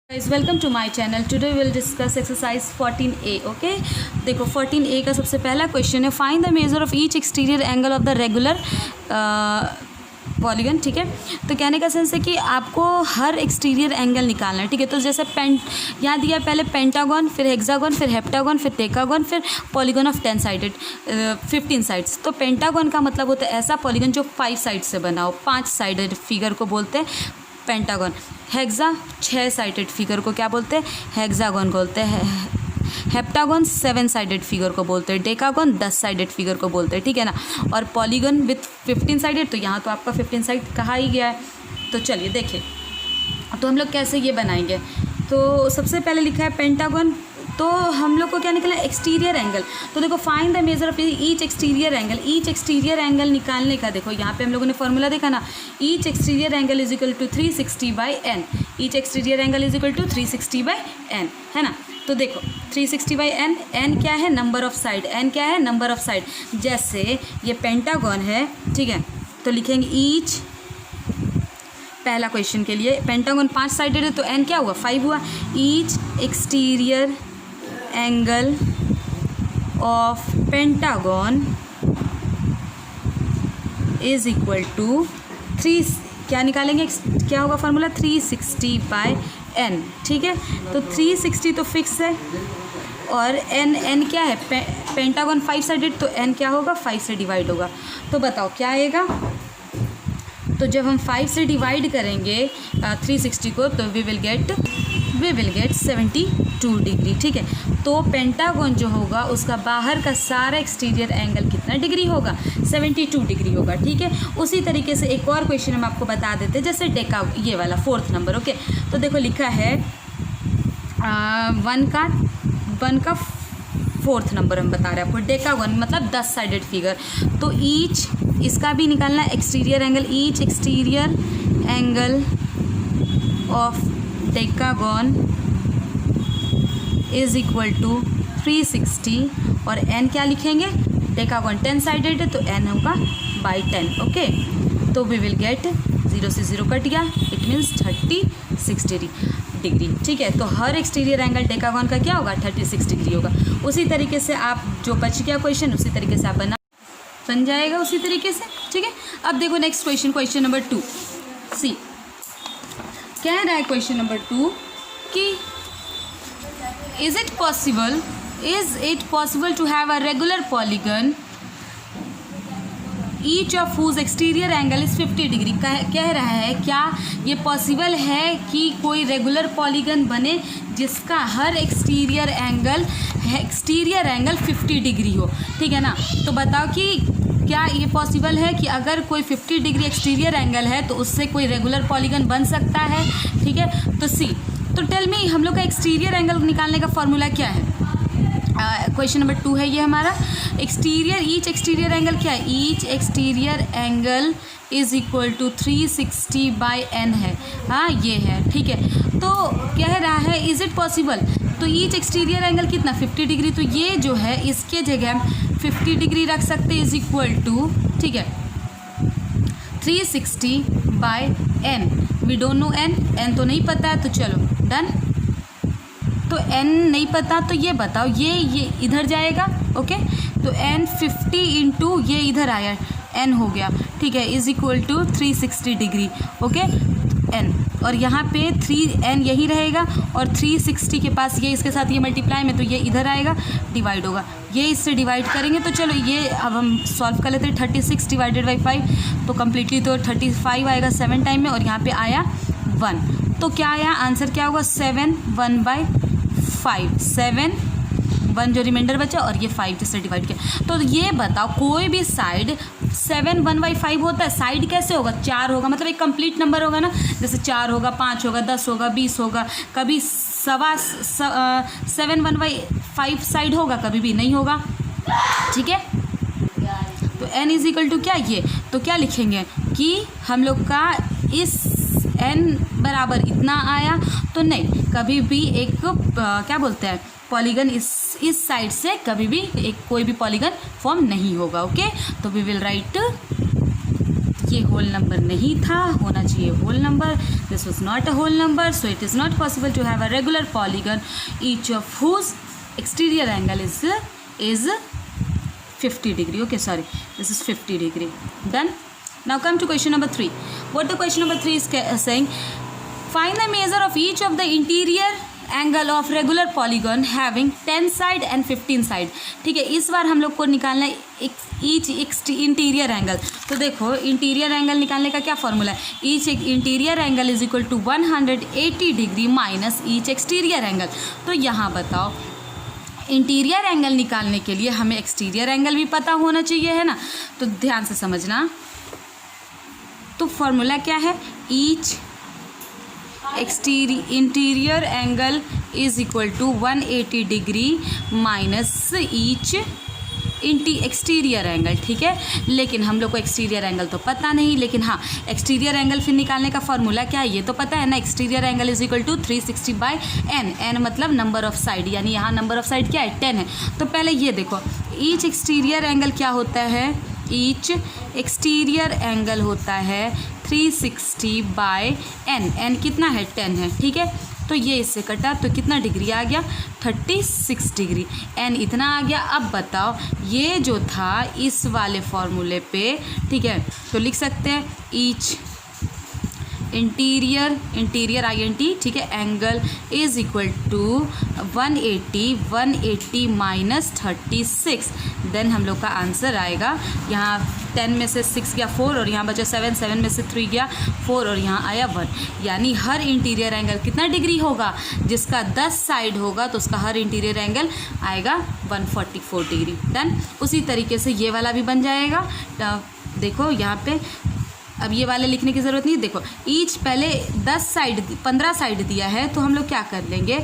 guys, welcome to my channel. Today we will discuss exercise 14A. Okay देखो 14A का सबसे पहला question है find the measure of each exterior angle of the regular polygon. ठीक है, तो कहने का सेंस है कि आपको हर एक्सटीरियर एंगल निकालना है। ठीक है, तो जैसे यहाँ दिया पहले पेंटागन, फिर हेक्सागन, फिर हेप्टागन, फिर डेकागन, फिर पॉलीगन ऑफ 10 साइडेड 15 साइड्स। तो पेंटागन का मतलब होता है ऐसा पॉलीगन जो 5 साइड से बना हो, 5 साइडेड फिगर को बोलते हैं पेंटागन। हेक्सा 6 साइडेड फिगर को क्या बोलते हैं? हेक्सागन बोलते हैं। हेप्टागन 7 साइडेड फिगर को बोलते हैं। डेकागन 10 साइडेड फिगर को बोलते हैं। ठीक है ना। और पॉलीगन विथ 15 साइडेड, तो यहाँ तो आपका 15 साइड कहा ही गया है। तो चलिए देखें तो हम लोग कैसे ये बनाएंगे। तो सबसे पहले लिखा है पेंटागन, तो हम लोग को क्या निकला? Exterior angle. तो देखो find the measure of each exterior angle. Each exterior angle निकालने का देखो यहाँ पे हम लोगों ने फॉर्मूला देखा ना, each exterior angle is equal to 360/n। Each exterior angle is equal to 360/n, है ना। तो देखो 360/n, n क्या है? Number of side. n क्या है? Number of side. जैसे ये पेंटागन है, ठीक है, तो लिखेंगे ईच, पहला क्वेश्चन के लिए पेंटागन 5 साइडेड है तो n क्या हुआ? 5 हुआ। Each exterior angle of pentagon is equal to 3, क्या निकालेंगे? क्या होगा फॉर्मूला? 360/n। ठीक है, तो 360 तो फिक्स है और n क्या है? पेंटागन 5 साइडेड, तो n क्या होगा? 5 से डिवाइड होगा। तो बताओ क्या आएगा? तो जब हम 5 से डिवाइड करेंगे 360 को, तो वी विल गेट 72 डिग्री। ठीक है, तो पेंटागन जो होगा उसका बाहर का सारा एक्सटीरियर एंगल कितना डिग्री होगा? 72 डिग्री होगा। ठीक है, उसी तरीके से एक और क्वेश्चन हम आपको बता देते हैं, जैसे डेका, ये वाला 4th नंबर। ओके, तो देखो लिखा है 1 का 4th नंबर हम बता रहे हैं आपको। डेकागन मतलब 10 साइडेड फिगर। तो ईच, इसका भी निकालना है exterior angle. Each exterior angle of decagon is equal to 360 और n क्या लिखेंगे? डेकागन 10 साइडेड है तो n होगा बाई 10। ओके, तो वी विल गेट 0 से 0 कट गया, इट मीन्स 36 डिग्री। ठीक है, तो हर एक्सटीरियर एंगल डेकागन का क्या होगा? 36 डिग्री होगा। उसी तरीके से आप जो बच गया क्वेश्चन, उसी तरीके से आप बन जाएगा उसी तरीके से। ठीक है, अब देखो next question, question number 2 C कह रहा है क्वेश्चन नंबर 2 कि is it possible to have a regular polygon each of whose exterior angle is 50 degree. कह रहा है क्या ये पॉसिबल है कि कोई रेगुलर पॉलीगन बने जिसका हर एक्सटीरियर एंगल 50 डिग्री हो। ठीक है ना, तो बताओ कि क्या ये पॉसिबल है कि अगर कोई 50 डिग्री एक्सटीरियर एंगल है तो उससे कोई रेगुलर पॉलीगन बन सकता है। ठीक है, तो सी, तो टेल मी हम लोग का एक्सटीरियर एंगल निकालने का फॉर्मूला क्या है? क्वेश्चन नंबर 2 है ये हमारा। एक्सटीरियर, ईच एक्सटीरियर एंगल क्या है? Each exterior angle is equal to 360/n है। हाँ ये है। ठीक है, तो कह रहा है इज इट पॉसिबल, तो ईच एक्सटीरियर एंगल कितना? 50 डिग्री। तो ये जो है इसके जगह 50 डिग्री रख सकते इज इक्वल टू, ठीक है, 360/n। We don't know n तो नहीं पता है, तो चलो डन। तो n नहीं पता तो ये बताओ, ये इधर जाएगा। ओके, तो n 50 इंटू ये इधर आया, n हो गया। ठीक है, is equal to 360 degree. Okay, n, और यहाँ पे 3n यही रहेगा और 360 के पास ये इसके साथ ये मल्टीप्लाई में, तो ये इधर आएगा, डिवाइड होगा, ये इससे डिवाइड करेंगे। तो चलो ये अब हम सॉल्व कर लेते हैं। 36 डिवाइडेड बाई 5 तो कम्प्लीटली तो 35 आएगा 7 टाइम में, और यहाँ पे आया 1, तो क्या आया आंसर? क्या होगा? 7 1/5, 7 1 जो रिमाइंडर बचा और ये 5 जिससे डिवाइड किया। तो ये बताओ कोई भी साइड 7 1/5 होता है? साइड कैसे होगा? 4 होगा, मतलब एक कंप्लीट नंबर होगा ना, जैसे 4 होगा, 5 होगा, 10 होगा, 20 होगा। कभी 7 1/5 साइड होगा, कभी भी नहीं होगा। ठीक है, तो n इज इक्वल टू क्या? ये तो क्या लिखेंगे कि हम लोग का इस n बराबर इतना आया, तो नहीं, कभी भी एक क्या बोलते हैं पॉलीगन इस साइड से कभी भी कोई भी पॉलीगन फॉर्म नहीं होगा। ओके, तो वी विल राइट ये होल नंबर नहीं था, होना चाहिए whole number. This was not a whole number, so it is not possible to have a regular polygon each of whose exterior angle is 50 degree. Okay, sorry, this is 50 degree. Done. Now come to question number 3. What the question number 3 is saying, find the measure of each of the interior angle of regular polygon having 10 side and 15 side. ठीक है, इस बार हम लोग को निकालना है each interior angle. तो देखो इंटीरियर एंगल निकालने का क्या फॉर्मूला है, each interior angle is equal to 180 degree minus each exterior angle. तो यहाँ बताओ इंटीरियर एंगल निकालने के लिए हमें एक्सटीरियर एंगल भी पता होना चाहिए, है ना. तो ध्यान से समझना. तो फॉर्मूला क्या है, each interior angle is equal to 180 degree minus each exterior angle. ठीक है, लेकिन हम लोग को एक्सटीरियर एंगल तो पता नहीं, लेकिन हाँ एक्सटीरियर एंगल फिर निकालने का फॉर्मूला क्या है ये तो पता है ना. Exterior angle is equal to 360 by n. N मतलब नंबर ऑफ साइड, यानी यहाँ नंबर ऑफ साइड क्या है 10 है. तो पहले ये देखो ईच एक्सटीरियर एंगल क्या होता है, ईच एक्सटीरियर एंगल होता है 360 बाय एन. एन कितना है 10 है. ठीक है, तो ये इससे कटा तो कितना डिग्री आ गया 36 डिग्री. एन इतना आ गया. अब बताओ ये जो था इस वाले फॉर्मूले पे, ठीक है, तो लिख सकते हैं ईच इंटीरियर INT, ठीक है, angle is equal to 180 minus 36. Then हम लोग का आंसर आएगा, यहाँ 10 में से 6 गया 4 और यहाँ बचा 7 में से 3 गया 4 और यहाँ आया 1. यानी हर इंटीरियर एंगल कितना डिग्री होगा, जिसका 10 साइड होगा तो उसका हर इंटीरियर एंगल आएगा 144 डिग्री. डन. उसी तरीके से ये वाला भी बन जाएगा. देखो यहाँ पे अब ये वाले लिखने की ज़रूरत नहीं. देखो ईच पहले 15 साइड दिया है, तो हम लोग क्या कर लेंगे,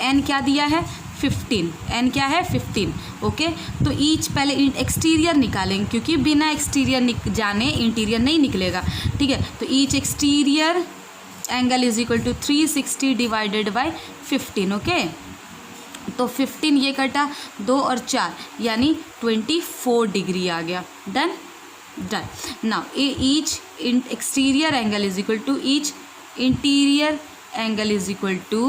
एन क्या दिया है 15, एन क्या है 15. ओके, तो ईच पहले एक्सटीरियर निकालेंगे, क्योंकि बिना एक्सटीरियर जाने इंटीरियर नहीं निकलेगा. ठीक है, तो each exterior angle is equal to 360 divided by 15. Okay, तो 15 ये कटा 2 और 4 यानी 24 डिग्री आ गया. Done. Done. Now each exterior angle is equal to each interior angle is equal to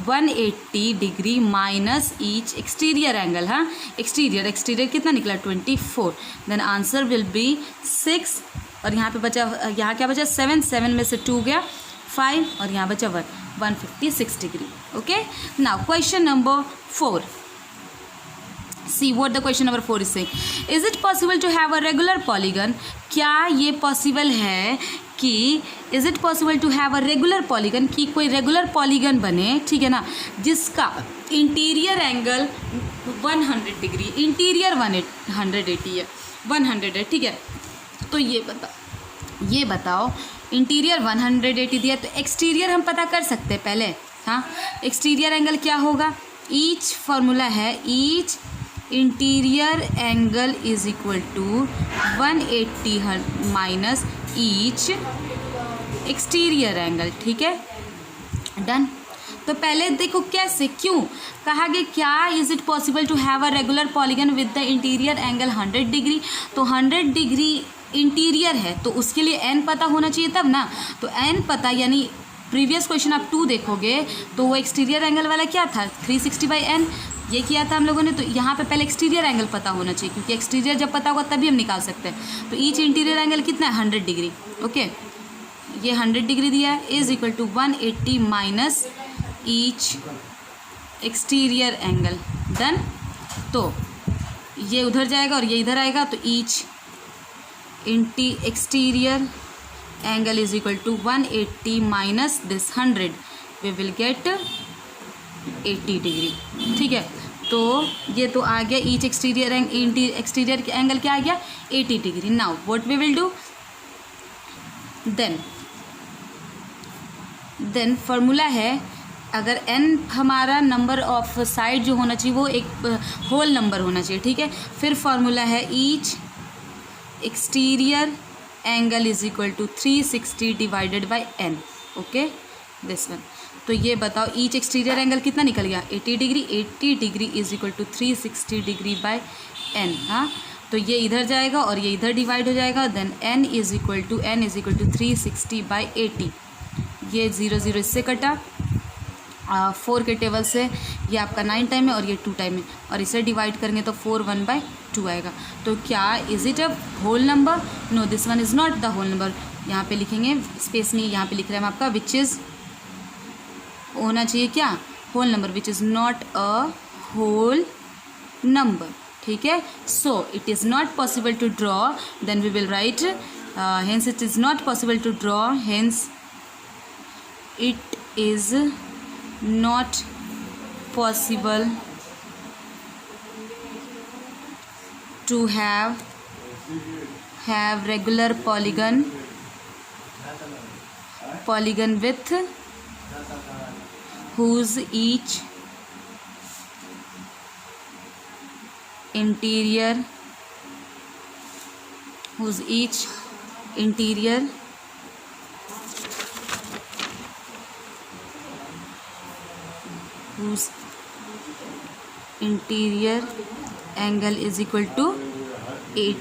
180 degree minus each exterior angle. हाँ, exterior कितना निकला 24. Then answer will be 6 और यहाँ पे बचा, यहाँ क्या बचा 7 में से 2 गया 5 और यहाँ बचा 156 degree. Okay, now question number 4. See what the question number 4 is saying. Is it possible to have a regular polygon? क्या ये पॉसिबल है कि is it possible to have a regular polygon, कि कोई रेगुलर पॉलीगन बने, ठीक है ना, जिसका इंटीरियर एंगल 100 डिग्री, इंटीरियर 180 है, 100 है. ठीक है, तो ये बताओ इंटीरियर 180 दिया, तो एक्सटीरियर हम पता कर सकते हैं पहले. हाँ, एक्सटीरियर एंगल क्या होगा, ईच फॉर्मूला है each interior angle is equal to 180 minus each exterior angle. ठीक है, डन. तो पहले देखो कैसे, क्यों कहा गया, क्या is it possible to have a regular polygon with the interior angle 100 degree. तो 100 डिग्री इंटीरियर है, तो उसके लिए एन पता होना चाहिए तब ना. तो एन पता, यानी प्रीवियस क्वेश्चन आप 2 देखोगे तो वो एक्सटीरियर एंगल वाला क्या था 360 बाई एन, ये किया था हम लोगों ने. तो यहाँ पे पहले एक्सटीरियर एंगल पता होना चाहिए, क्योंकि एक्सटीरियर जब पता होगा तभी हम निकाल सकते हैं. तो ईच इंटीरियर एंगल कितना है 100 डिग्री. ओके, ये 100 डिग्री दिया है, is equal to 180 minus each exterior angle. Done. तो ये उधर जाएगा और ये इधर आएगा, तो each exterior angle is equal to 180 minus this 100, we will get 80 degree. ठीक है, तो ये तो आ गया ईच एक्सटीरियर एंगल क्या आ गया 80 degree. Now what we will do, then formula है, अगर n हमारा नंबर ऑफ साइड जो होना चाहिए वो एक होल नंबर होना चाहिए. ठीक है, फिर फॉर्मूला है each exterior angle is equal to 360 divided by n. Okay, this one. तो ये बताओ ईच एक्सटीरियर एंगल कितना निकल गया 80 degree. 80 degree is equal to 360 degree by n. हाँ, तो ये इधर जाएगा और ये इधर डिवाइड हो जाएगा, then n is equal to 360/80। ये 0 0 इससे कटा, 4 के टेबल से ये आपका 9 टाइम है और ये 2 टाइम है, और इसे डिवाइड करेंगे तो 4 1/2 आएगा। तो क्या is it a whole number? No, this one is not the whole number. यहाँ पे लिखेंगे, स्पेस नहीं, यहाँ पे लिख रहे हैं हम आपका विच इज़ होना चाहिए क्या? Whole number, which is not a whole number. ठीक है, so it is not possible to draw, then we will write hence it is not possible to draw, hence it is not possible to have regular polygon with whose each interior whose interior angle is equal to 8,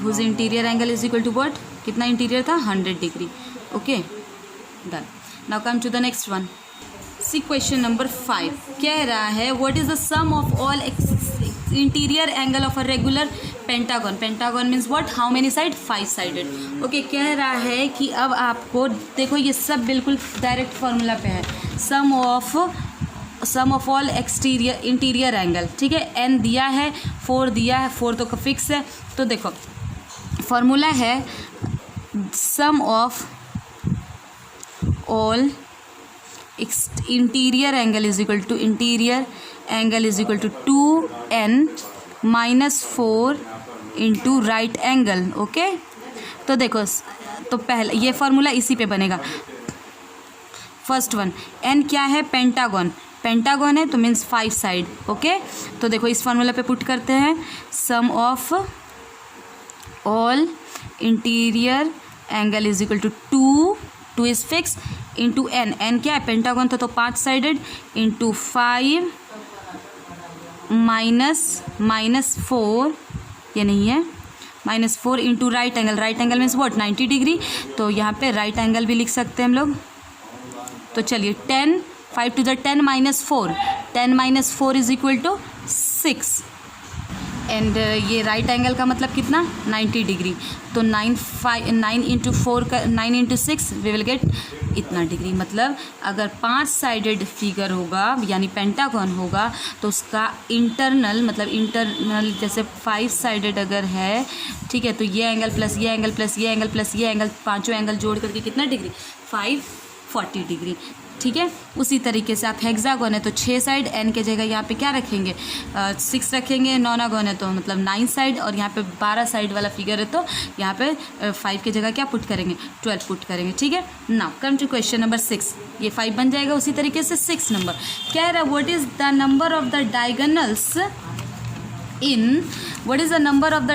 whose interior angle is equal to what? कितना interior था? 100 degree. Okay, done. Now come to the next one. See question number 5 कह रहा है what is the sum of all interior angle of a regular pentagon. Pentagon means what? How many side? 5 sided. Okay, कह रहा है कि अब आपको देखो ये सब बिल्कुल डायरेक्ट फॉर्मूला पे है, sum of all interior angle. ठीक है, n दिया है, 4 दिया है, 4 तो फिक्स है। तो देखो फॉर्मूला है sum of all interior angle is equal to 2n - 4 into right angle. Okay, तो देखो, तो पहले ये फॉर्मूला इसी पे बनेगा। फर्स्ट वन, n क्या है? पेंटागन है तो मीन्स 5 साइड। ओके, तो देखो इस फॉर्मूला पे पुट करते हैं, sum of all interior angle is equal to 2 is fix into n क्या है? पेंटागन था तो 5 साइडेड, इंटू 5 माइनस 4, ये नहीं है, -4 into right angle. Right angle means what? 90 degree. तो यहाँ पे राइट एंगल भी लिख सकते हैं हम लोग। तो चलिए 10, 5 to the 10 - 4, 10 - 4 is equal to 6, and ये राइट एंगल का मतलब कितना? 90 डिग्री। तो 9 इंटू 4 का 9 इंटू 6 वी विल गेट इतना डिग्री। मतलब अगर 5 साइडेड फिगर होगा यानी पेंटागन होगा तो उसका इंटरनल जैसे 5 साइडेड अगर है, ठीक है, तो ये एंगल प्लस ये एंगल प्लस ये एंगल प्लस ये एंगल, पांचों एंगल जोड़ करके कितना डिग्री? 540 डिग्री। ठीक है, उसी तरीके से आप हेक्सागन है तो 6 साइड, n के जगह यहाँ पे क्या रखेंगे? 6 रखेंगे। नॉनागन है तो मतलब 9 साइड, और यहाँ पे 12 साइड वाला फिगर है तो यहाँ पे 5 के जगह क्या पुट करेंगे? 12 पुट करेंगे। ठीक है, now come to question number 6। ये 5 बन जाएगा। उसी तरीके से 6 नंबर क्या है? What is the number of the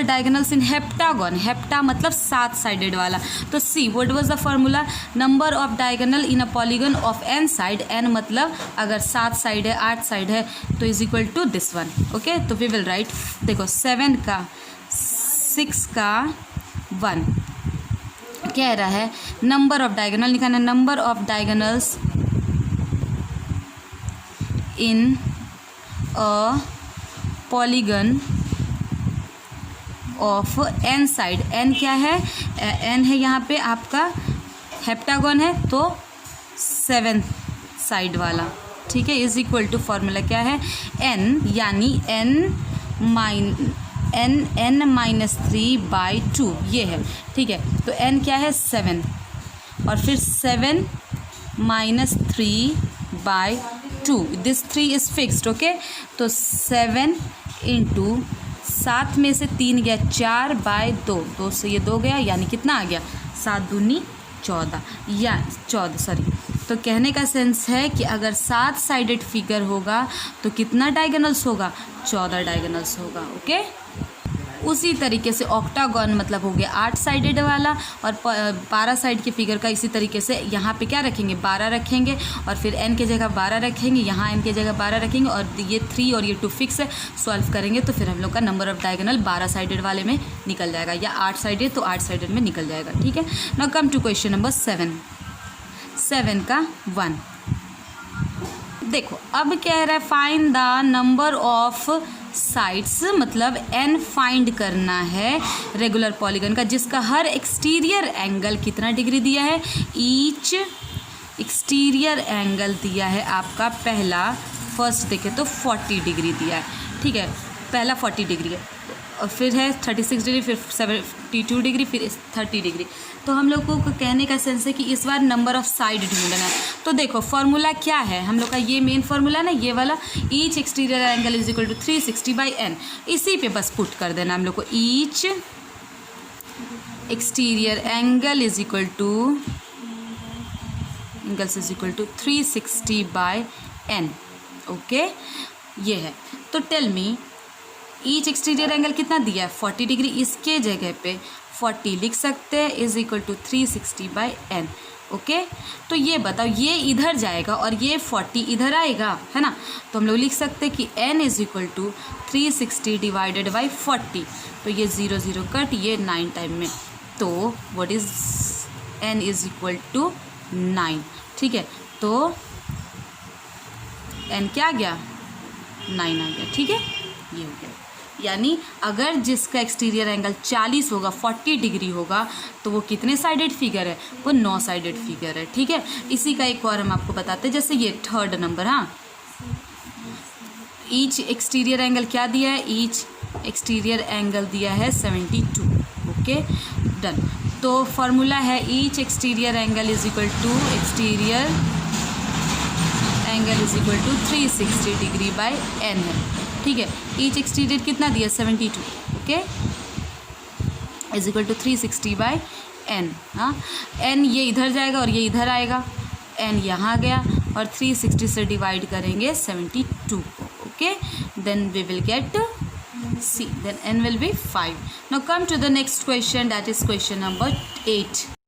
diagonals in heptagon. Hepta मतलब 7 साइडेड वाला। तो see what was the formula? Number of diagonal in a polygon of n side. n मतलब अगर 7 साइड है, 8 साइड है तो is equal to this one. Okay, तो we will write, देखो 7 का 6 का 1 कह रहा है नंबर ऑफ डायगोनल निकालना। Number of diagonals in a polygon of n side. n क्या है? n है यहाँ पे आपका हेप्टागन है तो 7 साइड वाला। ठीक है, इज इक्वल टू फॉर्मूला क्या है? n यानी n -3/2 ये है। ठीक है, तो n क्या है? 7, और फिर 7 - 3/2, दिस 3 इज फिक्स्ड। ओके, तो 7 इंटू 7 में से 3 गया, 4/2, 2 से ये 2 गया, यानी कितना आ गया? 7 दूनी 14 या 14 सॉरी। तो कहने का सेंस है कि अगर 7 साइडेड फिगर होगा तो कितना डायगोनल्स होगा? 14 डायगोनल्स होगा। ओके, उसी तरीके से ऑक्टागन मतलब हो गया 8 साइडेड वाला, और 12 साइड के फिगर का इसी तरीके से यहाँ पे क्या रखेंगे 12 रखेंगे, और फिर n की जगह 12 रखेंगे, यहाँ n की जगह 12 रखेंगे, और ये 3 और ये 2 फिक्स है। सॉल्व करेंगे तो फिर हम लोग का नंबर ऑफ डायगोनल 12 साइडेड वाले में निकल जाएगा, या 8 साइडेड तो 8 साइडेड में निकल जाएगा। ठीक है, now come to question number 7 का 1। देखो अब कह रहा है find the number of sides, मतलब n फाइंड करना है रेगुलर पॉलीगन का जिसका हर एक्सटीरियर एंगल कितना डिग्री दिया है। ईच एक्सटीरियर एंगल दिया है आपका पहला, फर्स्ट देखे तो 40 डिग्री दिया है। ठीक है, पहला 40 डिग्री है, और फिर है 36 डिग्री, फिर 72 डिग्री, फिर 30 डिग्री। तो हम लोगों को कहने का सेंस है कि इस बार नंबर ऑफ साइड ढूंढना है। तो देखो फॉर्मूला क्या है हम लोग का, ये मेन फॉर्मूला ना ये वाला, each exterior angle is equal to 360/n। इसी पे बस पुट कर देना हम लोग को, each exterior angle is equal to 360/n। Okay, ये है। तो tell me each exterior angle कितना दिया है 40 डिग्री, इसके जगह पे 40 लिख सकते हैं is equal to 360/n। Okay, तो ये बताओ ये इधर जाएगा और ये 40 इधर आएगा, है ना। तो हम लोग लिख सकते हैं कि n इज इक्वल टू 360/40। तो ये 0 0 कट, ये 9 टाइम में, तो what is n is equal to 9। ठीक है, तो n क्या आ गया 9 आ गया। ठीक है, ये हो गया। यानी अगर जिसका एक्सटीरियर एंगल 40 होगा 40 डिग्री होगा तो वो कितने साइडेड फिगर है, वो 9 साइडेड फिगर है। ठीक है, इसी का एक और हम आपको बताते हैं, जैसे ये थर्ड नंबर, हाँ ईच एक्सटीरियर एंगल क्या दिया है, ईच एक्सटीरियर एंगल दिया है 72। Okay done. तो फॉर्मूला है each exterior angle is equal to exterior angle is equal to 360 degree है। ठीक है, ईच एक्सटीरियर कितना दिया 72। Okay, is equal to 360/n। हाँ, n ये इधर जाएगा और ये इधर आएगा, n यहाँ गया और 360 से डिवाइड करेंगे 72 को। Okay, then we will get C, then n will be 5. Now come to the next question, that is question number 8.